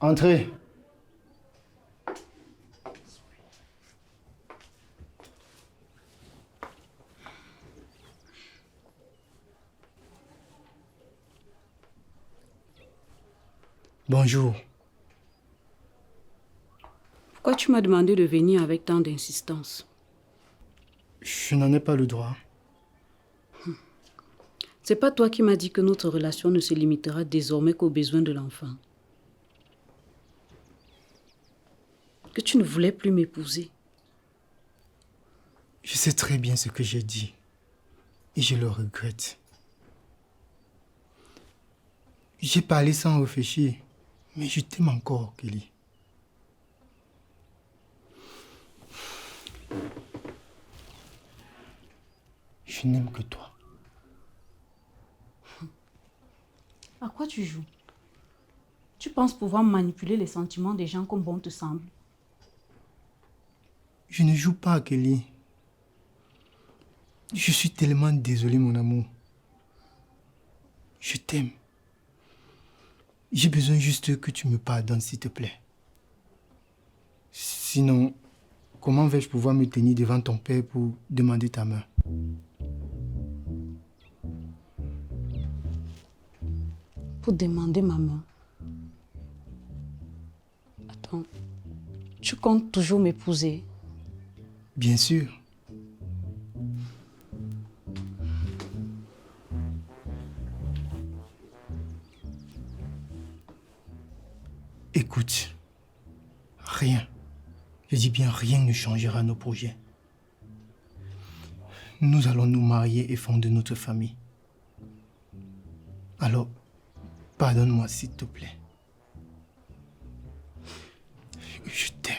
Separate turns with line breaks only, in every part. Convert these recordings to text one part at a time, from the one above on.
Entrez. Bonjour.
Pourquoi tu m'as demandé de venir avec tant d'insistance?
Je n'en ai pas le droit.
C'est pas toi qui m'as dit que notre relation ne se limitera désormais qu'aux besoins de l'enfant. Que tu ne voulais plus m'épouser.
Je sais très bien ce que j'ai dit. Et je le regrette. J'ai parlé sans réfléchir. Mais je t'aime encore, Kelly. Je n'aime que toi.
À quoi tu joues? Tu penses pouvoir manipuler les sentiments des gens comme bon te semble?
Je ne joue pas, Kelly. Je suis tellement désolé, mon amour. Je t'aime. J'ai besoin juste que tu me pardonnes, s'il te plaît. Sinon, comment vais-je pouvoir me tenir devant ton père pour demander ta main?
Pour demander ma main. Attends, tu comptes toujours m'épouser?
Bien sûr. Écoute, rien, je dis bien rien ne changera nos projets. Nous allons nous marier et fonder notre famille. Alors, pardonne-moi s'il te plaît. Je t'aime.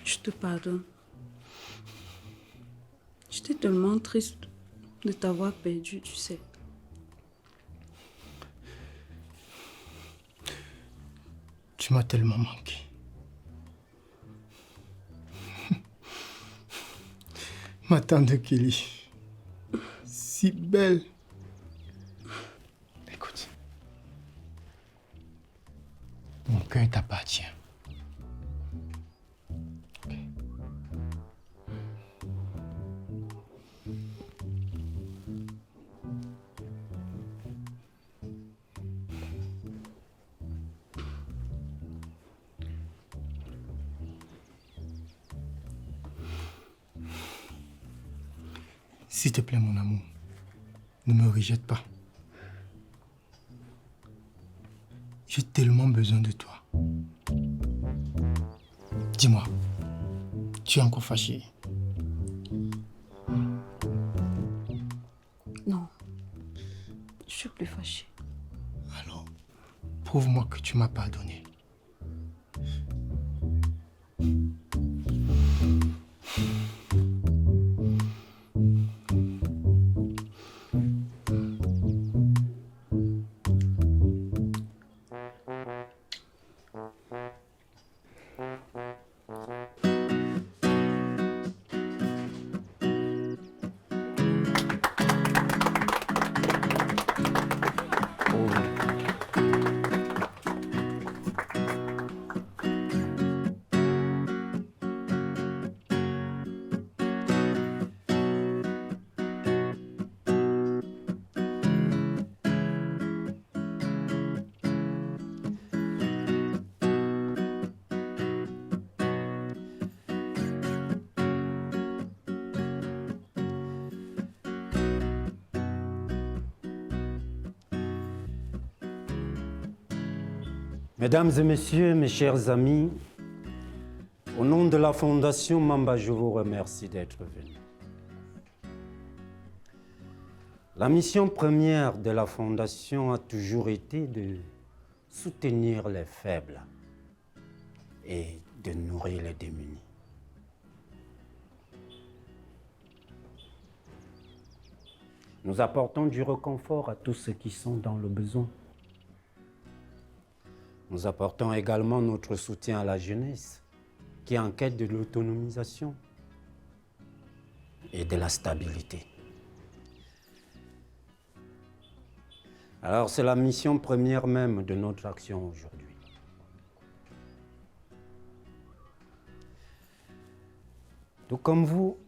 Je te pardonne. J'étais tellement triste de t'avoir perdu, tu sais.
Tu m'as tellement manqué. Ma tante Kelly, si belle. Écoute, mon cœur t'appartient. Ok. S'il te plaît, mon amour, ne me rejette pas. J'ai tellement besoin de toi. Dis-moi, tu es encore fâché?
Non, je suis plus fâchée.
Alors, prouve-moi que tu m'as pardonné.
Mesdames et messieurs, mes chers amis, au nom de la Fondation Mamba, je vous remercie d'être venus. La mission première de la Fondation a toujours été de soutenir les faibles et de nourrir les démunis. Nous apportons du réconfort à tous ceux qui sont dans le besoin. Nous apportons également notre soutien à la jeunesse qui est en quête de l'autonomisation et de la stabilité. Alors c'est la mission première même de notre action aujourd'hui. Tout comme vous,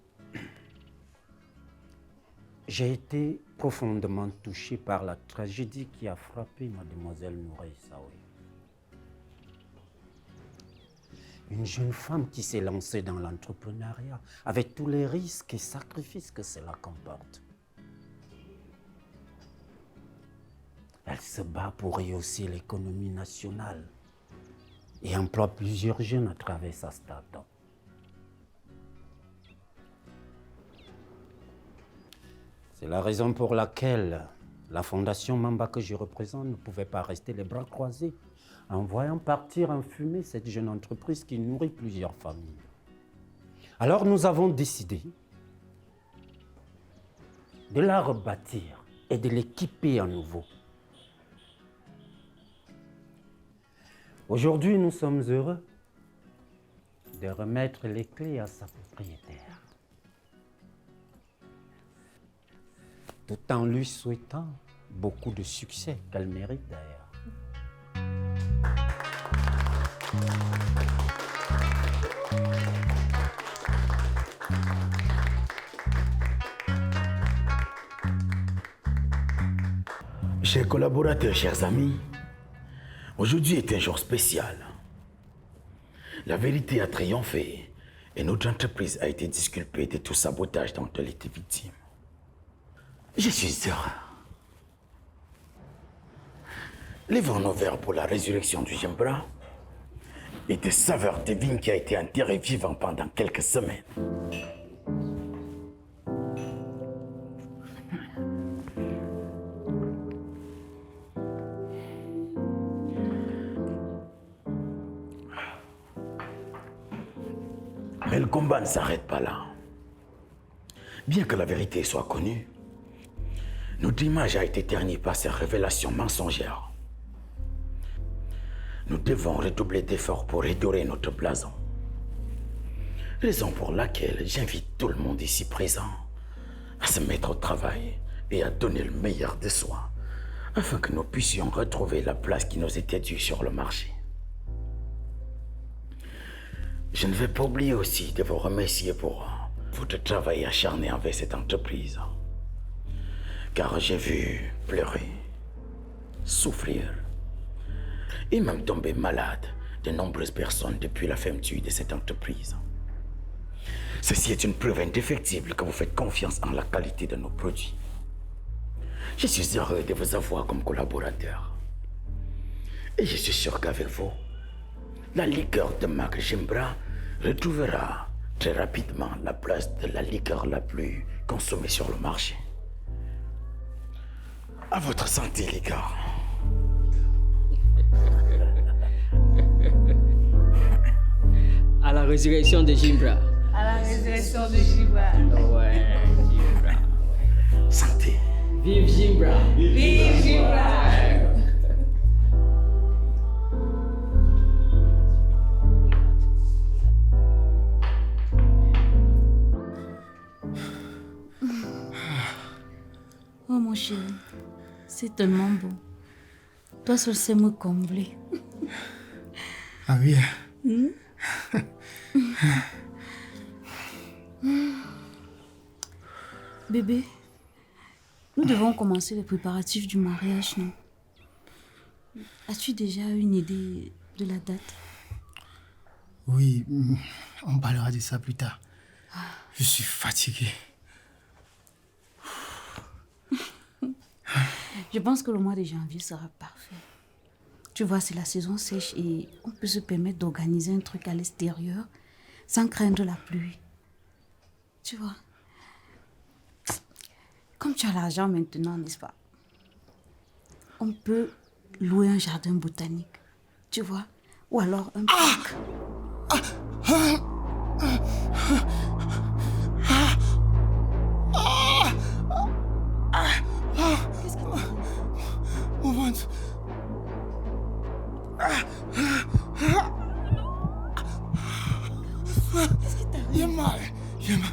j'ai été profondément touché par la tragédie qui a frappé mademoiselle Nourey Saoui. Une jeune femme qui s'est lancée dans l'entrepreneuriat avec tous les risques et sacrifices que cela comporte. Elle se bat pour rehausser l'économie nationale et emploie plusieurs jeunes à travers sa start-up. C'est la raison pour laquelle la fondation Mamba que je représente ne pouvait pas rester les bras croisés en voyant partir en fumée cette jeune entreprise qui nourrit plusieurs familles. Alors nous avons décidé de la rebâtir et de l'équiper à nouveau. Aujourd'hui, nous sommes heureux de remettre les clés à sa propriétaire, tout en lui souhaitant beaucoup de succès qu'elle mérite d'ailleurs.
Chers collaborateurs, chers amis, aujourd'hui est un jour spécial. La vérité a triomphé et notre entreprise a été disculpée de tout sabotage dont elle était victime. Je suis heureux. Lèvons nos verres pour la résurrection du Gimbra et des saveurs divines qui a été enterré vivant pendant quelques semaines. Mais le combat ne s'arrête pas là. Bien que la vérité soit connue, notre image a été ternie par ces révélations mensongères. Nous devons redoubler d'efforts pour redorer notre blason. Raison pour laquelle j'invite tout le monde ici présent à se mettre au travail et à donner le meilleur de soi afin que nous puissions retrouver la place qui nous était due sur le marché. Je ne vais pas oublier aussi de vous remercier pour votre travail acharné envers cette entreprise. Car j'ai vu pleurer, souffrir et même tomber malade de nombreuses personnes depuis la fermeture de cette entreprise. Ceci est une preuve indéfectible que vous faites confiance en la qualité de nos produits. Je suis heureux de vous avoir comme collaborateur. Et je suis sûr qu'avec vous, la liqueur de marque Gimbra retrouvera très rapidement la place de la liqueur la plus consommée sur le marché. À votre santé, les gars.
À la résurrection de Gimbra.
À la résurrection de Gimbra.
Ouais, Gimbra.
Santé.
Vive Gimbra.
Vive Gimbra.
Oh mon chéri, c'est tellement beau. Toi seul sais me combler.
Ah oui.
Bébé, nous devons commencer les préparatifs du mariage, non? As-tu déjà une idée de la date?
Oui, on parlera de ça plus tard. Je suis fatigué.
Je pense que le mois de janvier sera parfait. Tu vois, c'est la saison sèche et on peut se permettre d'organiser un truc à l'extérieur sans craindre la pluie. Tu vois? Comme tu as l'argent maintenant, n'est-ce pas? On peut louer un jardin botanique, tu vois? Ou alors un parc.
Mon ventre. Il a mal. Il a mal.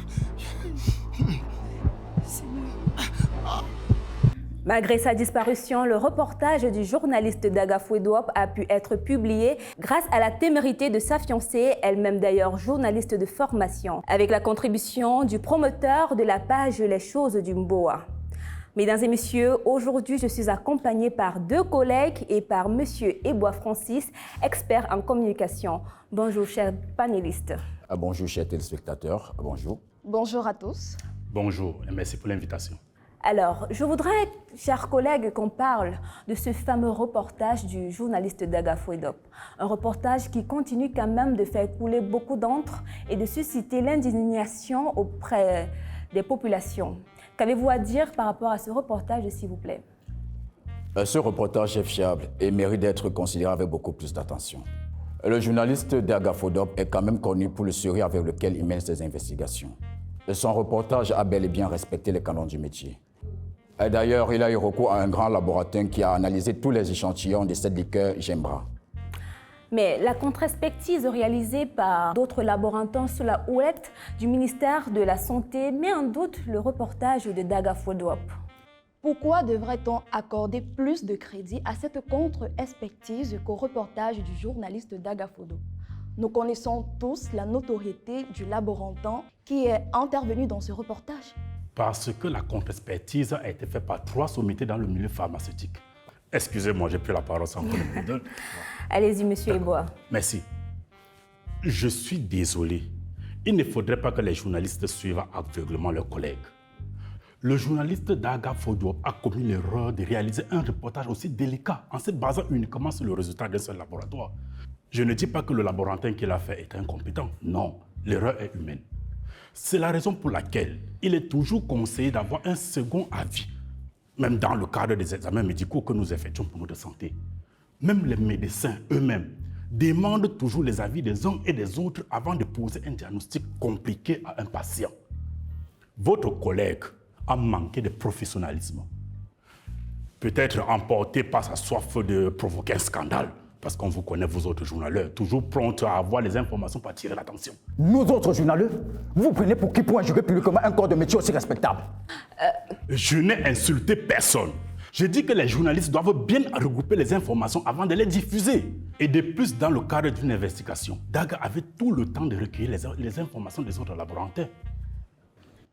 Malgré sa disparition, le reportage du journaliste Daga Fouedouap a pu être publié grâce à la témérité de sa fiancée, elle-même d'ailleurs journaliste de formation, avec la contribution du promoteur de la page Les Choses du Mboa. Mesdames et messieurs, aujourd'hui, je suis accompagnée par 2 collègues et par Monsieur Ebois Francis, expert en communication. Bonjour, chers panélistes.
Bonjour, chers téléspectateurs. Bonjour.
Bonjour à tous.
Bonjour et merci pour l'invitation.
Alors, je voudrais, chers collègues, qu'on parle de ce fameux reportage du journaliste Daga Fouedouap. Un reportage qui continue quand même de faire couler beaucoup d'encre et de susciter l'indignation auprès des populations. Qu'avez-vous à dire par rapport à ce reportage, s'il vous plaît?
Ce reportage est fiable et mérite d'être considéré avec beaucoup plus d'attention. Le journaliste Daga Fouedouap est quand même connu pour le sérieux avec lequel il mène ses investigations. Son reportage a bel et bien respecté les canons du métier. Et d'ailleurs, il a eu recours à un grand laboratoire qui a analysé tous les échantillons de cette liqueur Gimbra.
Mais la contre-expertise réalisée par d'autres laborantins sous la houlette du ministère de la Santé met en doute le reportage de Daga Fouedouap.
Pourquoi devrait-on accorder plus de crédit à cette contre-expertise qu'au reportage du journaliste Daga Fouedouap? Nous connaissons tous la notoriété du laborantin qui est intervenu dans ce reportage.
Parce que la contre-expertise a été faite par 3 sommités dans le milieu pharmaceutique. Excusez-moi, j'ai pris la parole sans qu'on me donne.
Allez-y, monsieur Ebois.
Merci. Je suis désolé. Il ne faudrait pas que les journalistes suivent aveuglément leurs collègues. Le journaliste Daga Fouedouap a commis l'erreur de réaliser un reportage aussi délicat en se basant uniquement sur le résultat d'un seul laboratoire. Je ne dis pas que le laborantin qui l'a fait est incompétent. Non, l'erreur est humaine. C'est la raison pour laquelle il est toujours conseillé d'avoir un second avis, même dans le cadre des examens médicaux que nous effectuons pour notre santé. Même les médecins eux-mêmes demandent toujours les avis des uns et des autres avant de poser un diagnostic compliqué à un patient. Votre collègue a manqué de professionnalisme. Peut-être emporté par sa soif de provoquer un scandale. Parce qu'on vous connaît, vous autres journaleurs, toujours prompts à avoir les informations pour attirer l'attention.
Nous autres journaleurs, vous vous prenez pour qui pour injurer publiquement un corps de métier aussi respectable?
Je n'ai insulté personne. Je dis que les journalistes doivent bien regrouper les informations avant de les diffuser. Et de plus, dans le cadre d'une investigation, Daga avait tout le temps de recueillir les informations des autres laborantins.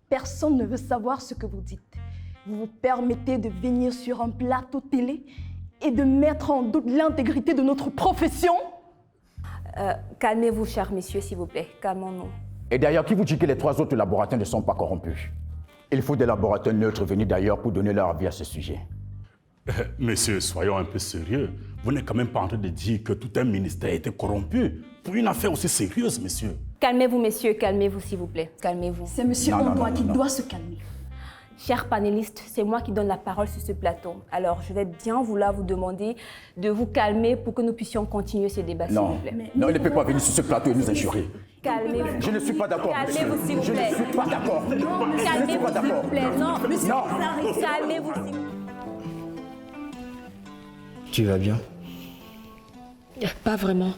Personne ne veut savoir ce que vous dites. Vous vous permettez de venir sur un plateau télé et de mettre en doute l'intégrité de notre profession?
Calmez-vous, chers messieurs, s'il vous plaît. Calmons-nous.
Et d'ailleurs, qui vous dit que les 3 autres laboratoires ne sont pas corrompus? Il faut des laboratoires neutres venus d'ailleurs pour donner leur avis à ce sujet.
Monsieur, soyons un peu sérieux. Vous n'êtes quand même pas en train de dire que tout un ministère a été corrompu pour une affaire aussi sérieuse, monsieur.
Calmez-vous, messieurs, calmez-vous, s'il vous plaît. Calmez-vous.
C'est monsieur Ebois qui doit se calmer.
Chers panélistes, c'est moi qui donne la parole sur ce plateau. Alors, je vais bien vouloir vous demander de vous calmer pour que nous puissions continuer ce débat, s'il vous plaît.
Non, il ne peut pas venir sur ce plateau et nous injurer.
Calmez-vous.
Je ne suis pas d'accord, monsieur.
Calmez-vous, s'il vous plaît.
Je ne suis pas d'accord.
Calmez-vous, s'il vous plaît. Non, monsieur,
Non.
calmez-vous, s'il vous plaît.
Tu vas bien?
Pas vraiment.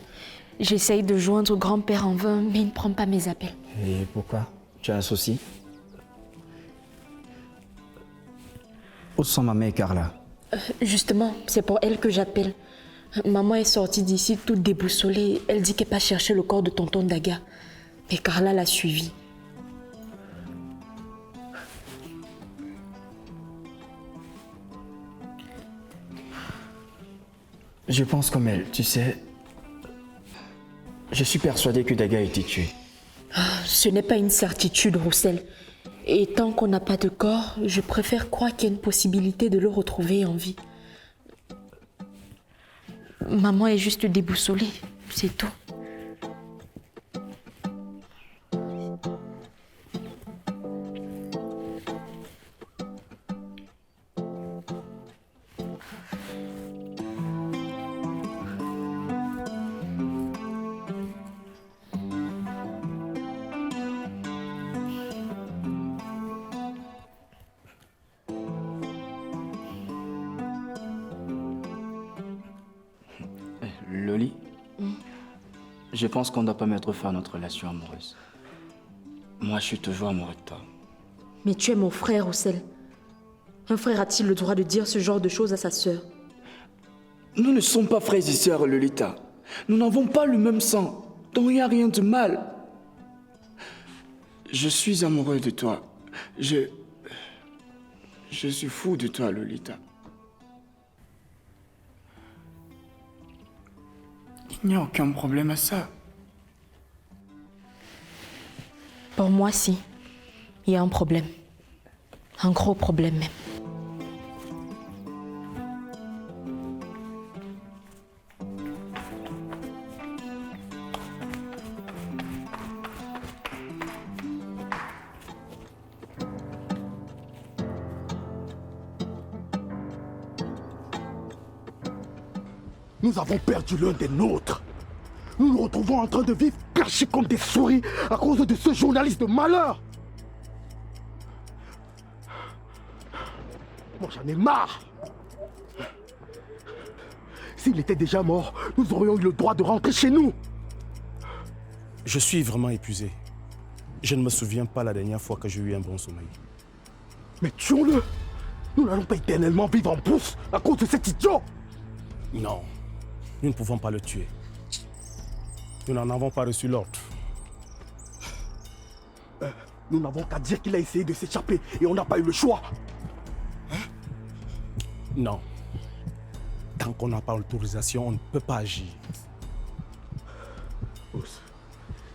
J'essaye de joindre grand-père en vain, mais il ne prend pas mes appels.
Et pourquoi? Tu as un souci? Où sont maman et Carla?
Justement, c'est pour elle que j'appelle. Maman est sortie d'ici toute déboussolée. Elle dit qu'elle pas chercher le corps de tonton Daga. Et Carla l'a suivi.
Je pense comme elle, tu sais. Je suis persuadé que Daga a été tué.
Ce n'est pas une certitude, Roussel. Et tant qu'on n'a pas de corps, je préfère croire qu'il y a une possibilité de le retrouver en vie. Maman est juste déboussolée, c'est tout.
Loli, je pense qu'on ne doit pas mettre fin à notre relation amoureuse. Moi, je suis toujours amoureux de toi.
Mais tu es mon frère, Roussel.
Un frère a-t-il le droit de dire ce genre de choses à sa sœur?
Nous ne sommes pas frères et sœurs, Lolita. Nous n'avons pas le même sang, donc il n'y a rien de mal. Je suis amoureux de toi. Je suis fou de toi, Lolita. Il n'y a aucun problème à ça.
Pour moi, si. Il y a un problème. Un gros problème même.
Nous avons perdu l'un des nôtres. Nous nous retrouvons en train de vivre cachés comme des souris à cause de ce journaliste de malheur. Moi, j'en ai marre. S'il était déjà mort, nous aurions eu le droit de rentrer chez nous.
Je suis vraiment épuisé. Je ne me souviens pas la dernière fois que j'ai eu un bon sommeil.
Mais tuons-le. Nous n'allons pas éternellement vivre en brousse à cause de cet idiot.
Non, nous ne pouvons pas le tuer. Nous n'en avons pas reçu l'ordre.
Nous n'avons qu'à dire qu'il a essayé de s'échapper et on n'a pas eu le choix.
Non. Tant qu'on n'a pas l'autorisation, on ne peut pas agir.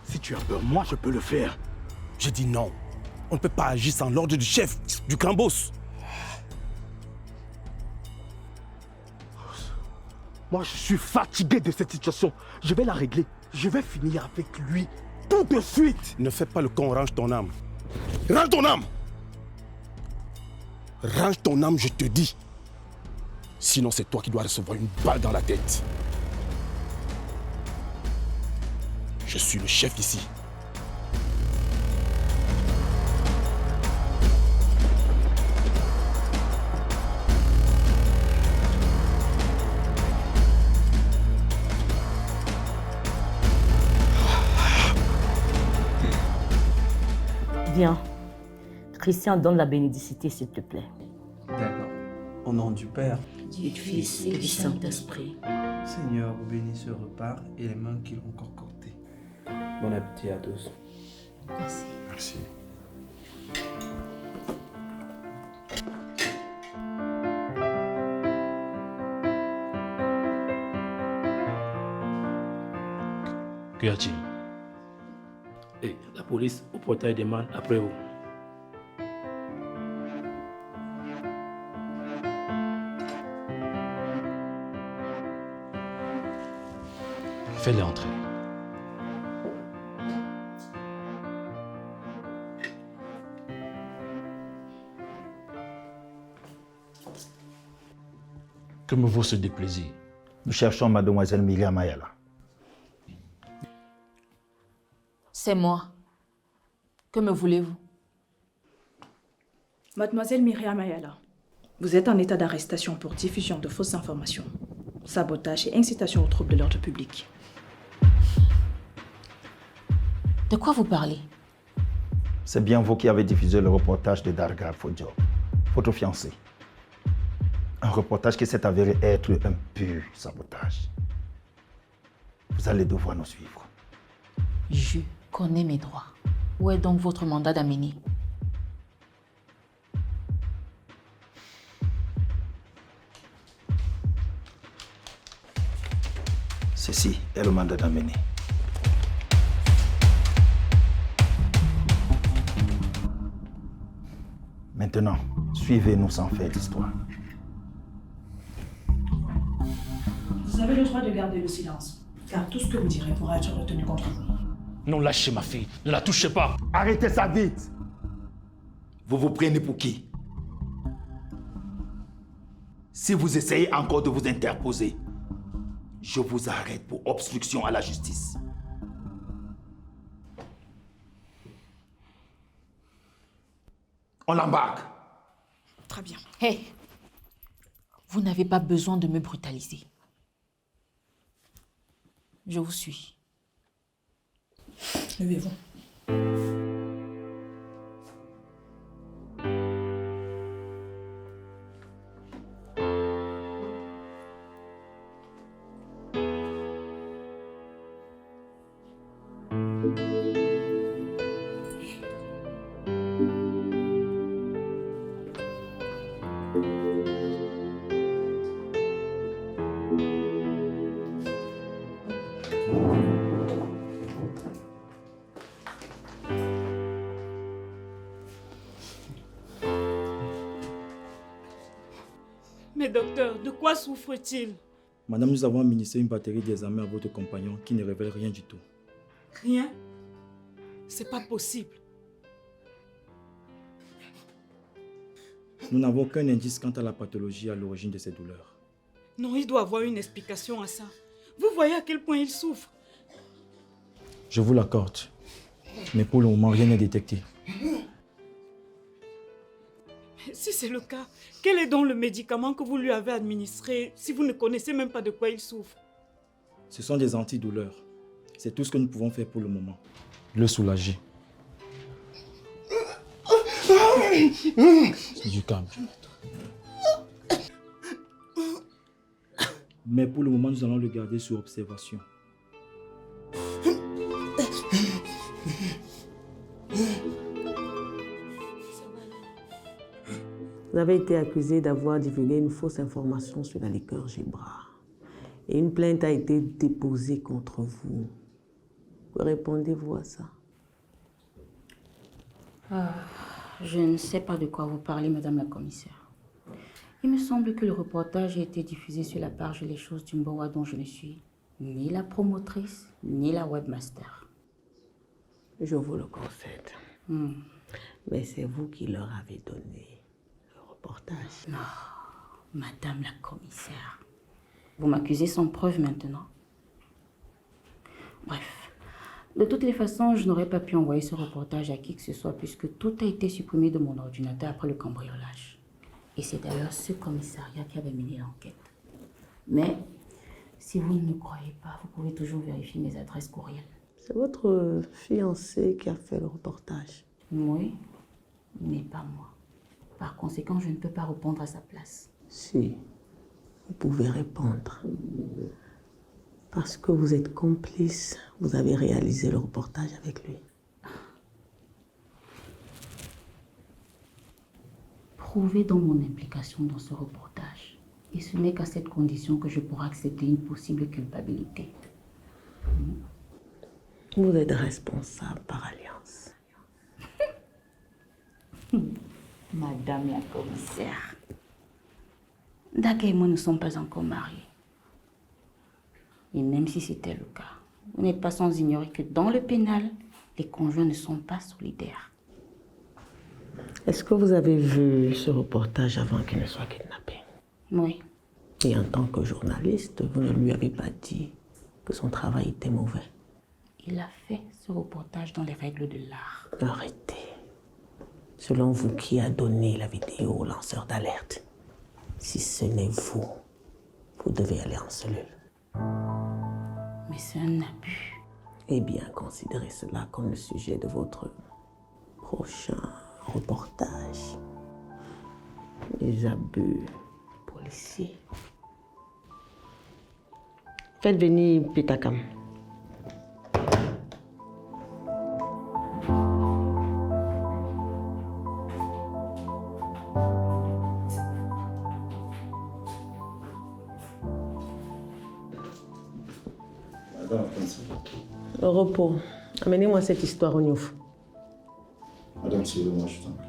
Si tu as peur, moi je peux le faire.
J'ai dit non. On ne peut pas agir sans l'ordre du chef, du grand boss.
Moi je suis fatigué de cette situation. Je vais la régler. Je vais finir avec lui tout de suite.
Ne fais pas le con, range ton âme. Range ton âme! Range ton âme, je te dis. Sinon, c'est toi qui dois recevoir une balle dans la tête. Je suis le chef ici.
Viens. Christian, donne la bénédicité, s'il te plaît.
D'accord. Au nom du Père,
Du Fils et du Saint-Esprit.
Seigneur, vous bénissez ce repas et les mains qui l'ont concocté. Bon appétit à tous.
Merci.
Merci.
Qu'y a-t-il? Et la police au portail demande après vous. Fais-les entrer. Que me vaut ce déplaisir?
Nous cherchons mademoiselle Myriam Ayala.
C'est moi. Que me voulez-vous?
Mademoiselle Myriam Ayala, vous êtes en état d'arrestation pour diffusion de fausses informations, sabotage et incitation au trouble de l'ordre public.
De quoi vous parlez?
C'est bien vous qui avez diffusé le reportage de Darga Fodio, votre fiancé. Un reportage qui s'est avéré être un pur sabotage. Vous allez devoir nous suivre.
Je connais mes droits. Où est donc votre mandat d'amener?
Ceci est le mandat d'amener. Maintenant, suivez-nous sans faire d'histoire.
Vous avez le droit de garder le silence, car tout ce que vous direz pourra être retenu contre vous.
Non, lâchez ma fille. Ne la touchez pas.
Arrêtez ça vite.
Vous vous prenez pour qui? Si vous essayez encore de vous interposer, je vous arrête pour obstruction à la justice. On l'embarque.
Très bien.
Hé! Vous n'avez pas besoin de me brutaliser. Je vous suis.
Levez-vous.
Mais docteur, de quoi souffre-t-il?
Madame, nous avons administré une batterie d'examens à votre compagnon qui ne révèle rien du tout.
Rien? C'est pas possible.
Nous n'avons aucun indice quant à la pathologie à l'origine de ces douleurs.
Non, il doit avoir une explication à ça. Vous voyez à quel point il souffre.
Je vous l'accorde. Mais pour le moment, rien n'est détecté.
Si c'est le cas, quel est donc le médicament que vous lui avez administré si vous ne connaissez même pas de quoi il souffre?
Ce sont des antidouleurs. C'est tout ce que nous pouvons faire pour le moment. Le soulager. Du calme. Mais pour le moment, nous allons le garder sous observation.
Vous avez été accusé d'avoir divulgué une fausse information sur la liqueur Gimbra. Et une plainte a été déposée contre vous. Que répondez-vous à ça?
Je ne sais pas de quoi vous parlez, Madame la Commissaire. Il me semble que le reportage a été diffusé sur la page Les Choses du Mbowa dont je ne suis ni la promotrice, ni la webmaster.
Je vous le concède. Mais c'est vous qui leur avez donné le reportage.
Non, Madame la Commissaire. Vous m'accusez sans preuve maintenant. Bref, de toutes les façons, je n'aurais pas pu envoyer ce reportage à qui que ce soit puisque tout a été supprimé de mon ordinateur après le cambriolage. Et c'est d'ailleurs ce commissariat qui avait mené l'enquête. Mais si vous ne me croyez pas, vous pouvez toujours vérifier mes adresses courriel.
C'est votre fiancé qui a fait le reportage.
Oui, mais pas moi. Par conséquent, je ne peux pas répondre à sa place.
Si, vous pouvez répondre. Parce que vous êtes complice, vous avez réalisé le reportage avec lui.
Prouvez donc mon implication dans ce reportage. Et ce n'est qu'à cette condition que je pourrai accepter une possible culpabilité.
Vous êtes responsable par alliance.
Madame la Commissaire, Daga et moi ne sommes pas encore mariés. Et même si c'était le cas, vous n'êtes pas sans ignorer que dans le pénal, les conjoints ne sont pas solidaires.
Est-ce que vous avez vu ce reportage avant qu'il ne soit kidnappé?
Oui.
Et en tant que journaliste, vous ne lui avez pas dit que son travail était mauvais?
Il a fait ce reportage dans les règles de l'art.
Arrêtez. Selon vous, qui a donné la vidéo au lanceur d'alerte? Si ce n'est vous, vous devez aller en cellule.
Mais c'est un abus.
Eh bien, considérez cela comme le sujet de votre prochain reportage. Les abus policiers. Faites venir Pitakam. Au repos. Amenez-moi cette histoire au Niouf.
Madame, suivez-moi, je t'en prie.